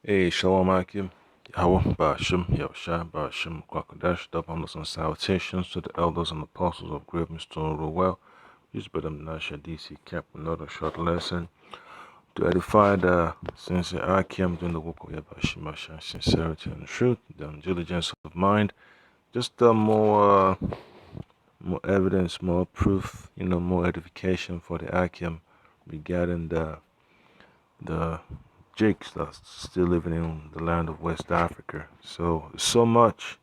Hey, Shalom Akim. Yahweh, Ba'ashim, Yahushua, Ba'ashim, Kwakadash, double and salutations to the elders and apostles of Great Mr. Rowell. Use Brother Menashe DC Cap, another short lesson to edify the sincere Akim doing the work of Yabashim, sincerity and truth, the diligence of mind. Just more evidence, more proof, more edification for the Akim regarding the Jakes that's still living in the land of West Africa. So much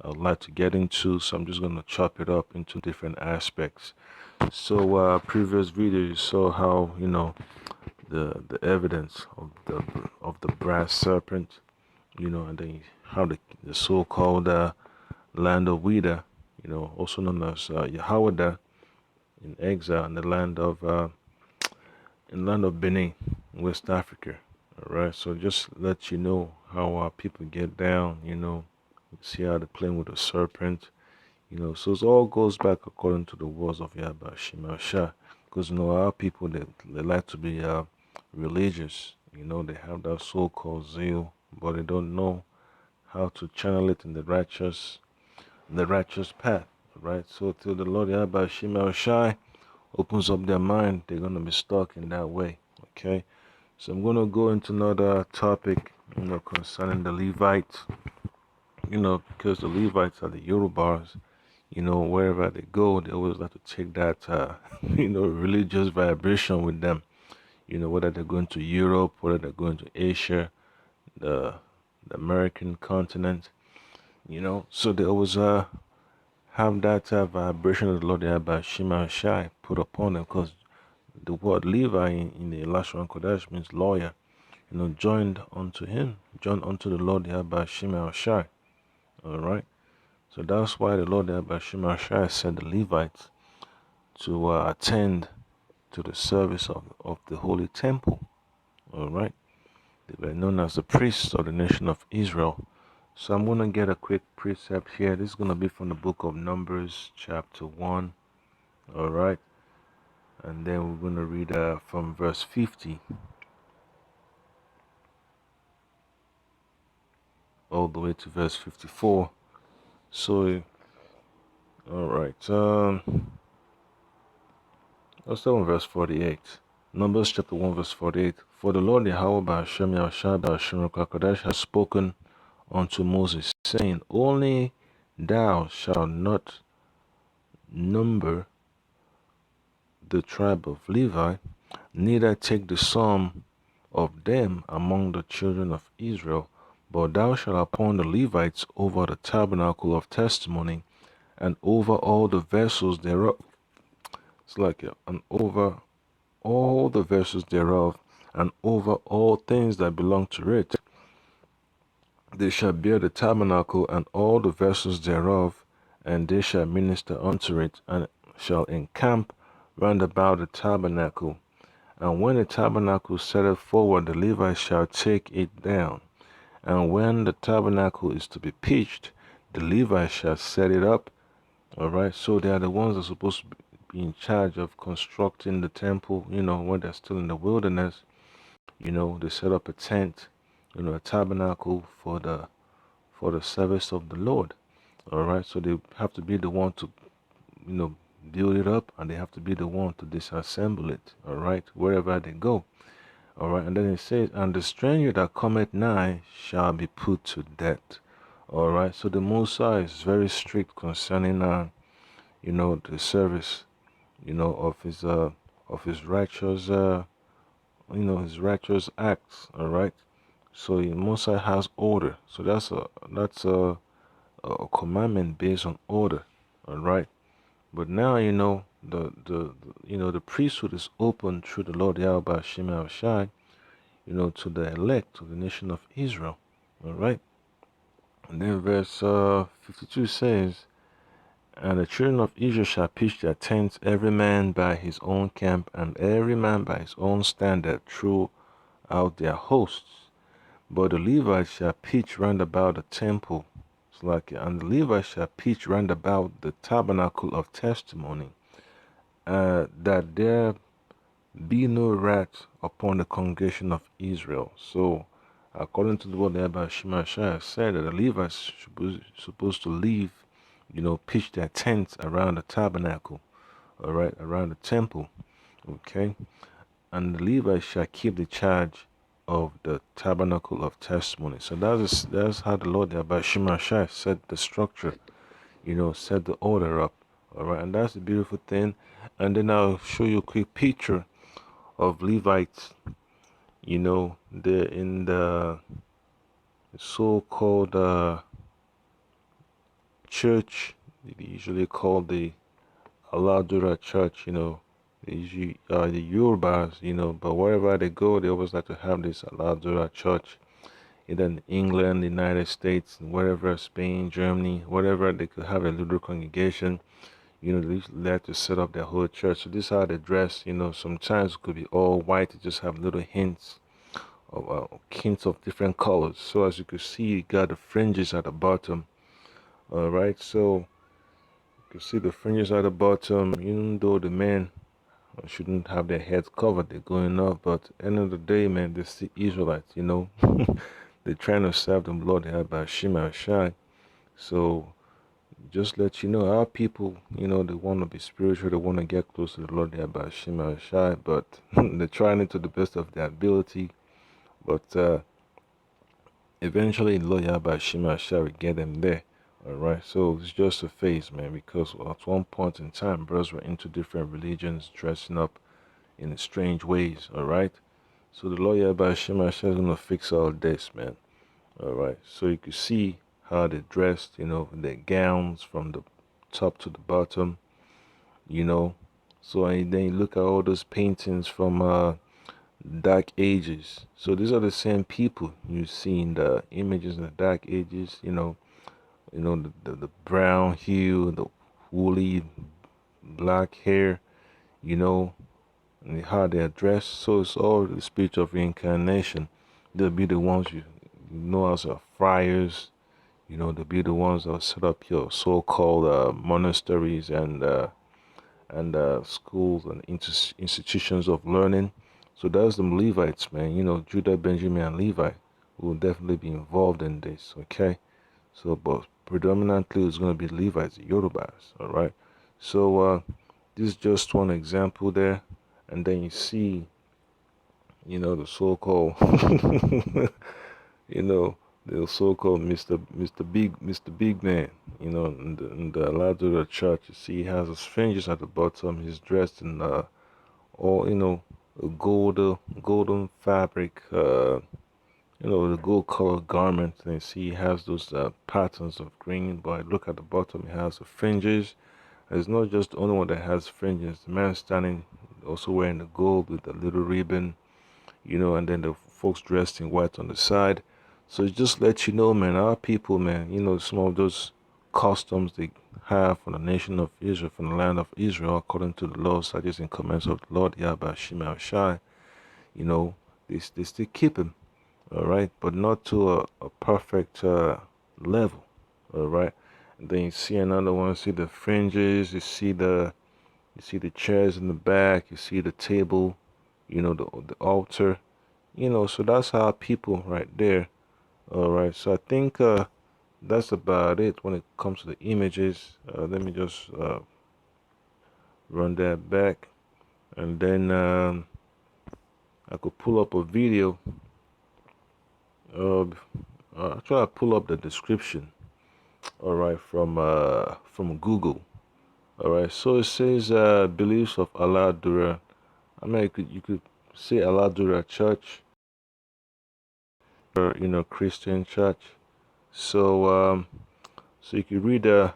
I'd like to get into, so I'm just gonna chop it up into different aspects. So previous video you saw how the evidence of the brass serpent, and then how the so-called land of Wida, also known as Yahweh in exile in the land of Benin, West Africa. All right, so just let you know how people get down. See how they're playing with the serpent. So it all goes back according to the words of Yahweh Shemashah, because our people they like to be religious. They have that so-called zeal, but they don't know how to channel it in the righteous path. Right. So till the Lord Yahweh Shemashah opens up their mind, they're gonna be stuck in that way. Okay. So I'm gonna go into another topic, concerning the Levites. Because the Levites are the Yorubas. Wherever they go, they always like to take that, religious vibration with them. Whether they're going to Europe, whether they're going to Asia, the the American continent. So they always have that vibration of the Lord Yahweh Shema Shai put upon them, because the word Levi in the Lashon Kodesh means lawyer. Joined unto him, joined unto the Lord Yahweh Shema Shai. All right. So that's why the Lord Yahweh Shema Shai sent the Levites to attend to the service of the Holy Temple. All right. They were known as the priests of the nation of Israel. So I'm going to get a quick precept here. This is going to be from the book of Numbers, chapter 1. All right. And then we're going to read from verse 50 all the way to verse 54. So, all right. Let's start with verse 48. Numbers chapter 1, verse 48. For the Lord Yahweh Ba'ashem Yahushua Ba'ashem Kakodesh has spoken unto Moses, saying, Only thou shalt not number the tribe of Levi, neither take the sum of them among the children of Israel, but thou shalt appoint the Levites over the tabernacle of testimony, and over all the vessels thereof. And over all the vessels thereof, and over all things that belong to it. They shall bear the tabernacle and all the vessels thereof, and they shall minister unto it, and shall encamp round about the tabernacle. And when the tabernacle setteth forward, the Levites shall take it down. And when the tabernacle is to be pitched, the Levites shall set it up. All right, so they are the ones that are supposed to be in charge of constructing the temple, when they're still in the wilderness. They set up a tent, a tabernacle for the service of the Lord. All right, so they have to be the one to, build it up, and they have to be the one to disassemble it. All right, wherever they go. All right, and then it says, and the stranger that cometh nigh shall be put to death. All right, so the Mosai is very strict concerning, the service, of his righteous, his righteous acts. All right, so Mosai has order. So that's a commandment based on order. All right, but now the priesthood is open through the Lord Yahweh Shema Shai, to the elect, to the nation of Israel. All right. And then verse 52 says, And the children of Israel shall pitch their tents, every man by his own camp, and every man by his own standard throughout their hosts. But the Levites shall pitch round about the temple. And the Levites shall pitch round about the tabernacle of testimony, that there be no wrath upon the congregation of Israel. So according to the word about Shemaiah said that the Levites supposed to leave, pitch their tents around the tabernacle, all right, around the temple, okay, and the Levites shall keep the charge of the tabernacle of testimony. So that's how the Lord about Shemaiah set the structure, set the order up, all right, and that's the beautiful thing. And then I'll show you a quick picture of Levites, they're in the so-called church. They usually call the Aladura church, they usually the Yorubas, but wherever they go, they always like to have this Aladura church. Either in England, the United States, wherever, Spain, Germany, whatever, they could have a little congregation. They usually like to set up their whole church. So this is how they dress. Sometimes it could be all white. It just have little hints of different colors. So as you can see, you got the fringes at the bottom. All right, so you can see the fringes at the bottom. Even though the men shouldn't have their heads covered, they're going up. But at the end of the day, man, they're still Israelites. They're trying to serve the Lord. They have Shai. So just let you know, our people, they want to be spiritual. They want to get close to the Lord. They have Shai, but they're trying it to the best of their ability. But eventually, the Lord Yahweh Shai will get them there. All right, so it's just a phase, man, because at one point in time, brothers were into different religions, dressing up in strange ways. All right, so the Lord Yahweh Shai is going to fix all this, man. All right, so you can see how they dressed, their gowns from the top to the bottom, So and then you look at all those paintings from Dark Ages. So these are the same people you see in the images in the Dark Ages, the brown hue, the woolly black hair, and how they're dressed. So it's all the spirit of reincarnation. They'll be the ones you know as friars. They'll be the ones that set up your so-called monasteries and schools and institutions of learning. So that's the Levites, man. Judah, Benjamin, and Levi will definitely be involved in this, okay? So, but predominantly it's going to be Levites, Yorubas, all right? So this is just one example there. And then you see, the so-called, the so-called Mr. Big Man, in the ladder of the church. You see, he has his fringes at the bottom. He's dressed in all, a golden fabric, the gold colored garment. And you see, he has those patterns of green. But look at the bottom, he has the fringes. And it's not just the only one that has fringes. The man standing also wearing the gold with the little ribbon, and then the folks dressed in white on the side. So it just lets you know, man, our people, man, some of those customs they have from the nation of Israel, from the land of Israel, according to the laws, statutes, and commandments of the Lord Yahweh Shai, they still keep them, all right, but not to a perfect level, all right. And then you see another one, see the fringes, you see the chairs in the back, you see the table, the altar, so that's how people right there. All right, so I think that's about it when it comes to the images. Let me just run that back, and then I could pull up a video. Actually, I pull up the description. All right, from Google. All right, so it says beliefs of Allah Dura. I mean, you could say Allah Dura Church, or Christian church. So so you can read the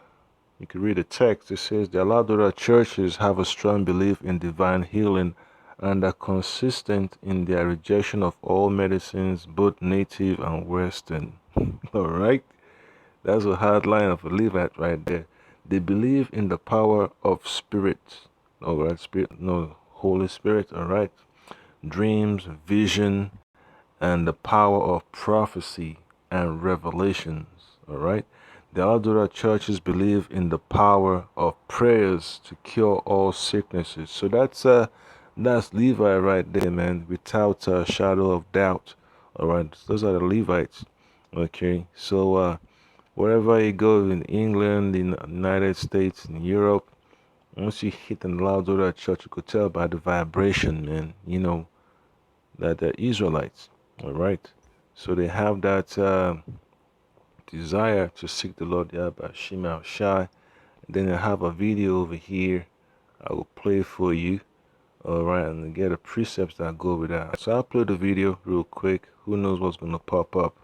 text. It says the Aladura churches have a strong belief in divine healing and are consistent in their rejection of all medicines, both native and Western. All right, that's a hard line of a Levite right there. They believe in the power of spirit. All right, spirit, no, Holy Spirit. All right, dreams, vision, and the power of prophecy and revelations. All right. The Aldura churches believe in the power of prayers to cure all sicknesses. So that's Levi right there, man, without a shadow of doubt. All right, those are the Levites. Okay, so wherever you go in England, in the United States, in Europe, once you hit an loud door at church, you could tell by the vibration, man. You know that they're Israelites. All right, so they have that desire to seek the Lord Yahweh Shema Shai. Then I have a video over here. I will play for you. All right, and get the precepts that go with that. So I'll play the video real quick. Who knows what's gonna pop up?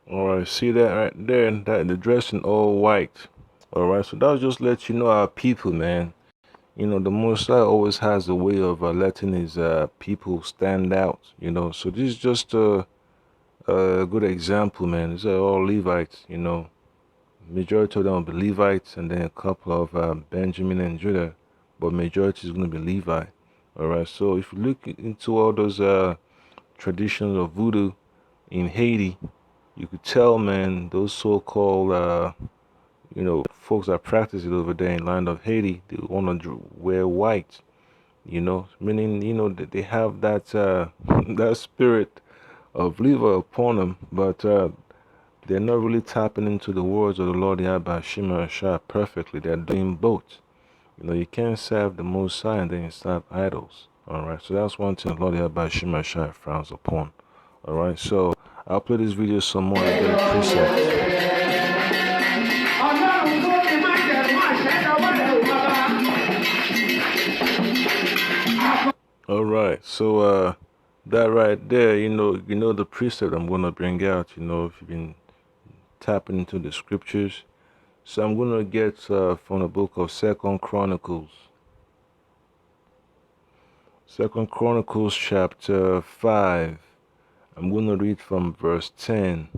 Alright, see that right there? That they're dressed in all white. Alright, so that just lets you know our people, man. You know, the Most High always has a way of letting his people stand out. You know, so this is just a good example, man. These are all Levites. You know, majority of them will be Levites, and then a couple of Benjamin and Judah, but majority is going to be Levi. Alright, so if you look into all those traditions of voodoo in Haiti, you could tell, man, those so-called, you know, folks that practice it over there in land of Haiti, they want to wear white, you know, meaning, you know, that they have that that spirit of Levi upon them, but they're not really tapping into the words of the Lord Yahweh Shema Shah perfectly. They're doing both. You know, you can't serve the Most High and then you serve idols. All right, so that's one thing the Lord Yahweh Shema Shah frowns upon. All right, so I'll play this video some more and get a preset. All right, so that right there, you know the precept I'm gonna bring out. You know, if you've been tapping into the scriptures, so I'm gonna get from the book of Second Chronicles. Second Chronicles chapter 5. I'm going to read from verse 10.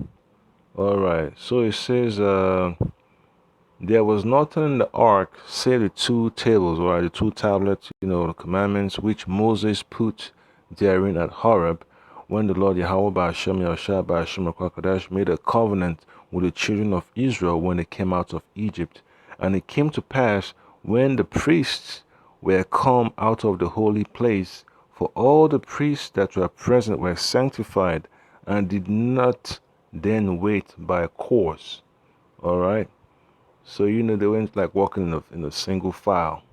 All right. So it says, there was nothing in the ark save the two tables, or the two tablets, you know, the commandments, which Moses put therein at Horeb, when the Lord Yahweh Ba'ashem Yahushua Ba'ashem Kwakadash made a covenant with the children of Israel when they came out of Egypt. And it came to pass, when the priests were come out of the holy place, for all the priests that were present were sanctified, and did not then wait by course. All right. So, you know, they went like walking in a single file.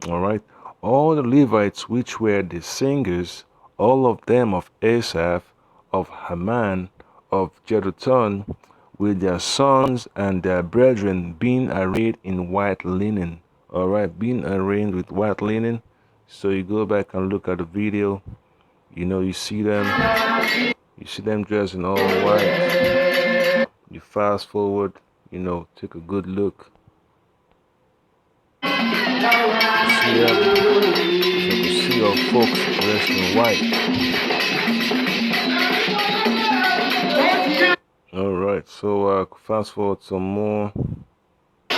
All right. All the Levites, which were the singers, all of them of Asaph, of Haman, of Jeduthun, with their sons and their brethren, being arrayed in white linen. All right, being arrayed with white linen. So you go back and look at the video. You know, you see them dressed in all white. You fast forward, you know, take a good look. See them. You can see our folks dressed in white. All right, so fast forward some more. See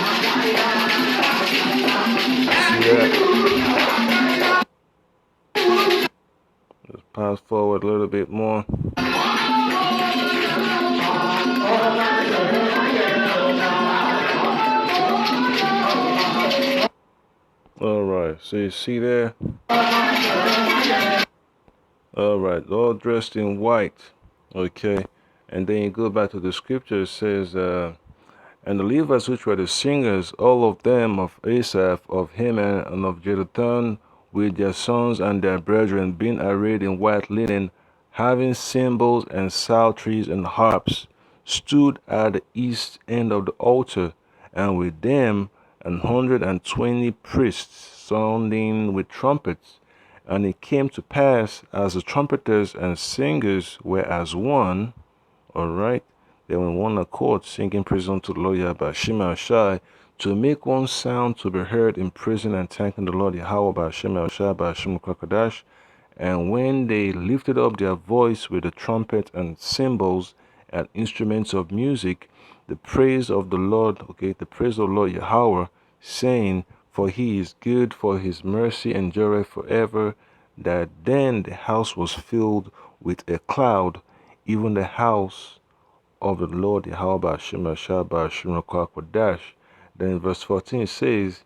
that? Let's fast forward a little bit more. All right, so you see there? All right, all dressed in white. Okay, and then you go back to the scripture. It says, and the Levites, which were the singers, all of them of Asaph, of Heman, and of Jeduthun, with their sons and their brethren, being arrayed in white linen, having cymbals and psalteries and harps, stood at the east end of the altar, and with them 120 priests, sounding with trumpets. And it came to pass, as the trumpeters and singers were as one, all right, they were in one accord, singing praise unto the Lord Yahweh Shema Shai, to make one sound to be heard in prison, and thanking the Lord Yahweh Ba'ashem Shai Ba'ashem Kwakadash. And when they lifted up their voice with the trumpet and cymbals and instruments of music, the praise of the Lord, okay, the praise of the Lord Yahweh, saying, for he is good, for his mercy endureth forever. That then the house was filled with a cloud, even the house of the Lord Yahweh Ba'ashem Ba'ashem Kwadash. Then in verse 14 it says,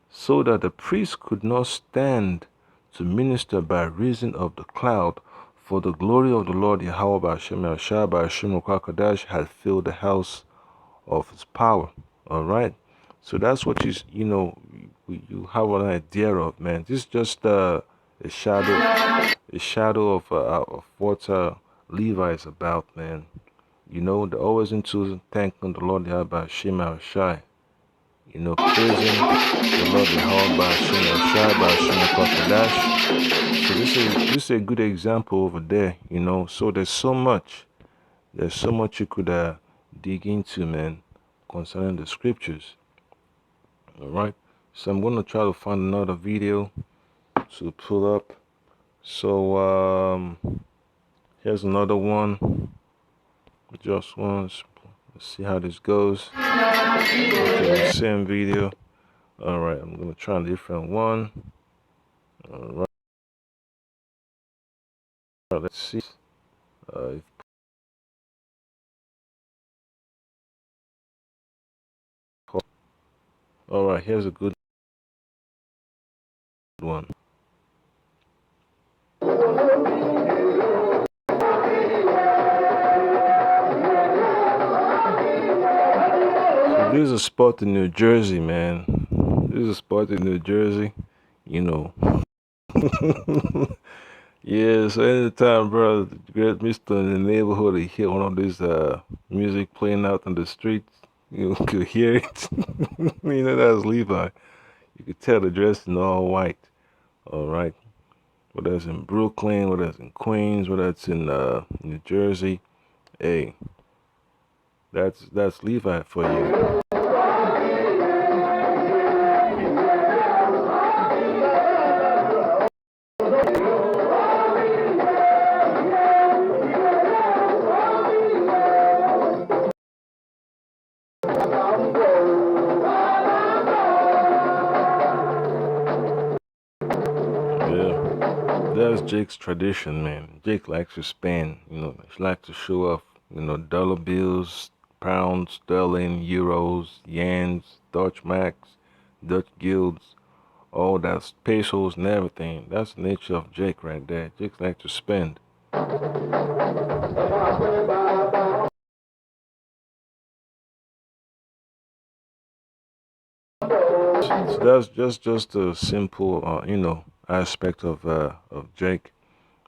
so that the priest could not stand to minister by reason of the cloud, for the glory of the Lord Yahweh Ba'ashem Ba'ashem Kwadash had filled the house of his power. All right, so that's what you have an idea of, man. This is just a shadow of what Levi is about, man. You know, they're always into thanking the Lord Yahweh Shema Shai. You know, praising the Lord Yahweh Shema Shai. So this is a good example over there. You know, so there's so much you could dig into, man, concerning the scriptures. All right, so I'm gonna try to find another video to pull up. So here's another one. Just once. Let's see how this goes. Okay, the same video. All right, I'm gonna try a different one. All right, let's see. All right, here's a good one. So this is a spot in New Jersey, man. This is a spot in New Jersey. You know. Yeah, so anytime, bro, great mister in the neighborhood, he hear one of these music playing out in the streets, you could hear it. You know, that's Levi. You could tell the dress in all white. All right. Whether it's in Brooklyn, whether it's in Queens, whether it's in New Jersey, hey, that's Levi for you. Yeah, that's Jake's tradition, man. Jake likes to spend, you know, he likes to show off, you know, dollar bills, pounds, sterling, euros, yens, Dutch marks, Dutch guilds, all that pesos and everything. That's the nature of Jake right there. Jake likes to spend. So that's just a simple, you know, aspect of Jake.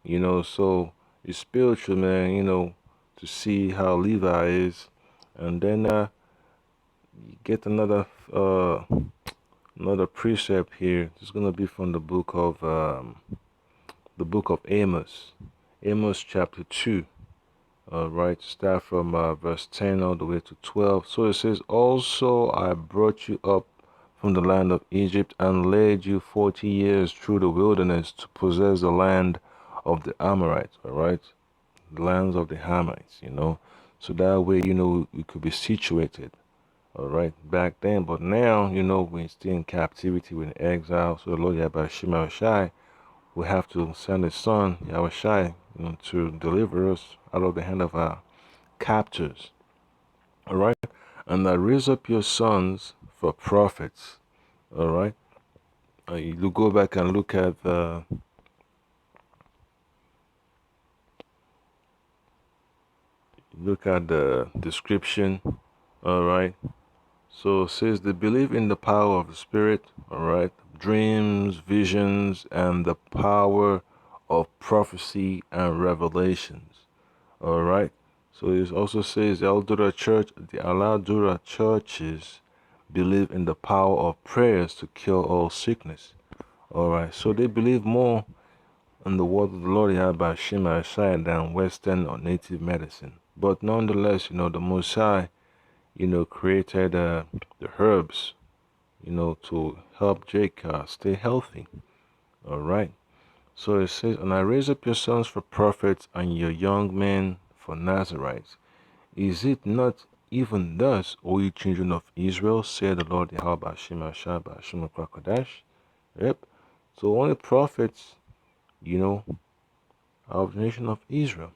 You know, so it's spiritual, man. You know, to see how Levi is, and then you get another precept here. It's gonna be from the book of Amos, Amos chapter 2. Right, start from verse 10 all the way to 12. So it says, also I brought you up from the land of Egypt and led you 40 years through the wilderness to possess the land of the Amorites. All right, the lands of the Hamites, you know, so that way, you know, we could be situated. All right, back then. But now, you know, we're still in captivity, we're in exile. So the Lord Yahweh Shema Shai will have to send his son Yahweh Shai, you know, to deliver us out of the hand of our captors. All right, and I raise up your sons for prophets. All right, you go back and look at the description. All right, so it says they believe in the power of the Spirit. All right, dreams, visions, and the power of prophecy and revelations. All right. So it also says the Al-Dura churches believe in the power of prayers to cure all sickness. All right. So they believe more in the word of the Lord Yahweh Shema Shai than Western or native medicine. But nonetheless, you know, the Most High, you know, created the herbs, you know, to help Jake stay healthy. All right. So it says, and I raise up your sons for prophets and your young men for Nazarites. Is it not Even thus, O ye children of Israel, said the Lord Yahweh Bashim Ashai Bashim Krakodash. Yep. So only prophets, you know, of the nation of Israel.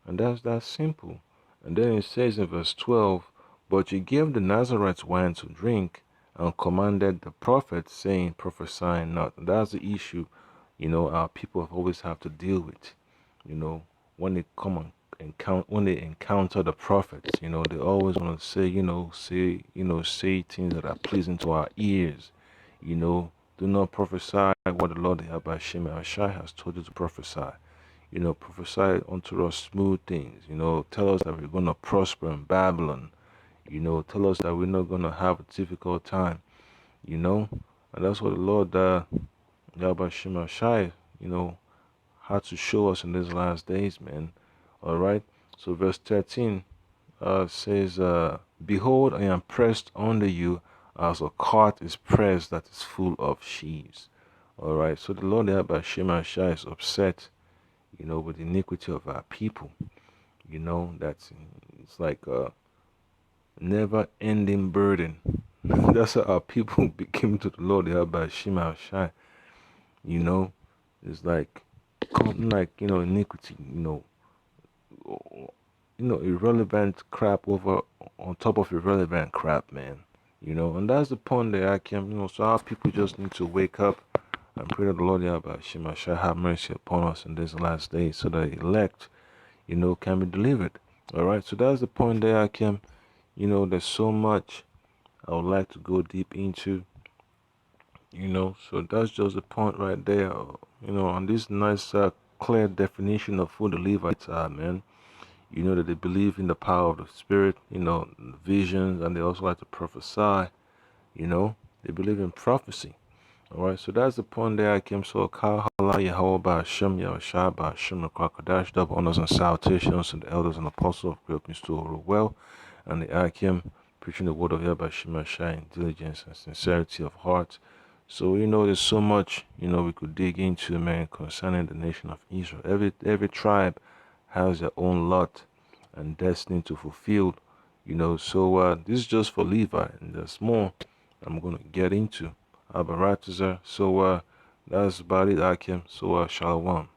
And that's that simple. And then it says in verse 12, but ye gave the Nazarites wine to drink, and commanded the prophets, saying, prophesying not. And that's the issue, you know, our people always have to deal with. You know, when they come and when they encounter the prophets, you know, they always want to say, say things that are pleasing to our ears. You know, do not prophesy what the Lord Hashem Ashai has told you to prophesy. You know, prophesy unto us smooth things. You know, tell us that we're going to prosper in Babylon. You know, tell us that we're not going to have a difficult time. You know, and that's what the Lord Yahweh Shema Shai, you know, had to show us in these last days, man. All right. So verse 13 says, behold, I am pressed under you as a cart is pressed that is full of sheaves. All right. So the Lord Yahweh Shema Shai is upset, you know, with the iniquity of our people. You know, it's like a never-ending burden. That's how our people became to the Lord Yahweh Shema Shai. You know, it's like iniquity, irrelevant crap over on top of irrelevant crap, man. You know, and that's the point that I can, so our people just need to wake up and pray to the Lord Yahweh Shema shall have mercy upon us in these last days, so that the elect, can be delivered. All right, so that's the point that I can, there's so much I would like to go deep into, so that's just the point right there, on this nice, clear definition of who the Levites are, man. You know that they believe in the power of the Spirit, visions, and they also like to prophesy. They believe in prophecy. All right, so that's the point there. I came so Kahala Yahweh Hashem Yahushua Hashem Krakodash. Double honors and salutations to the elders and apostles of Great Mystery Well, and the Akim preaching the word of Yahweh Hashem Shai in diligence and sincerity of heart. So there's so much we could dig into, man, concerning the nation of Israel. Every tribe has their own lot and destiny to fulfill. So this is just for Levi, and there's more I'm gonna get into. Abaratazar. So that's about it, Akim. So shalom.